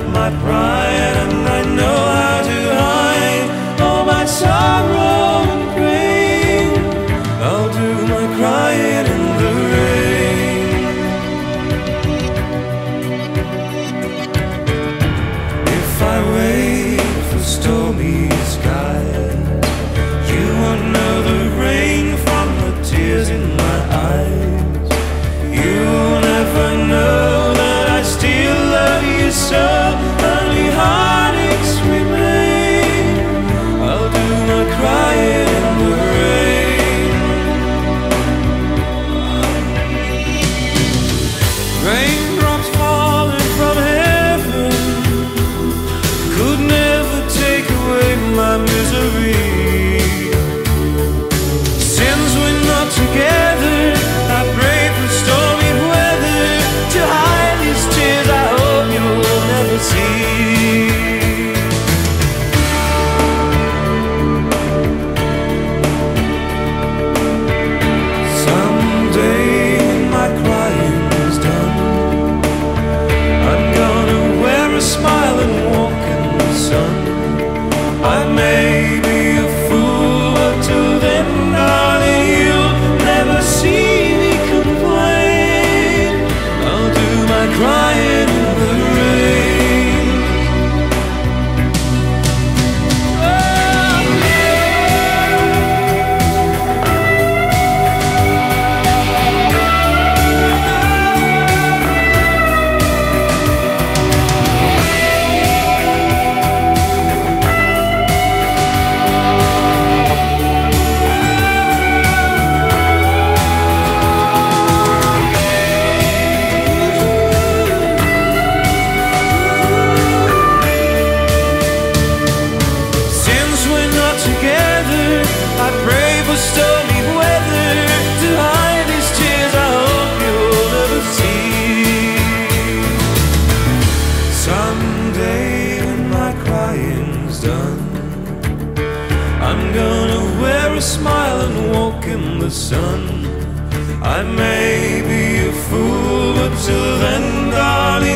up my pride, and I know how to hide all my sorrow and pain. I'll do my crying in the rain. If I wait for stormy skies, you won't know the rain from the tears in my eyes. You'll never know that I still love you so. Only heartaches remain. I'll do my crying in the rain. Raindrops falling from heaven could never take away my misery. Since we're not together, I pray for stormy weather to hide these tears I hope you'll never see. Someday when my crying's done, I'm gonna wear a smile and walk in the sun. I may be a fool, but till then, darling, you'll never see me complain. I'll do my crying in the rain. Since we're not together, I pray for stormy weather to hide these tears I hope you'll never see. Someday when my crying's done, I'm gonna wear a smile and walk in the sun. I may be a fool, but till then, darling,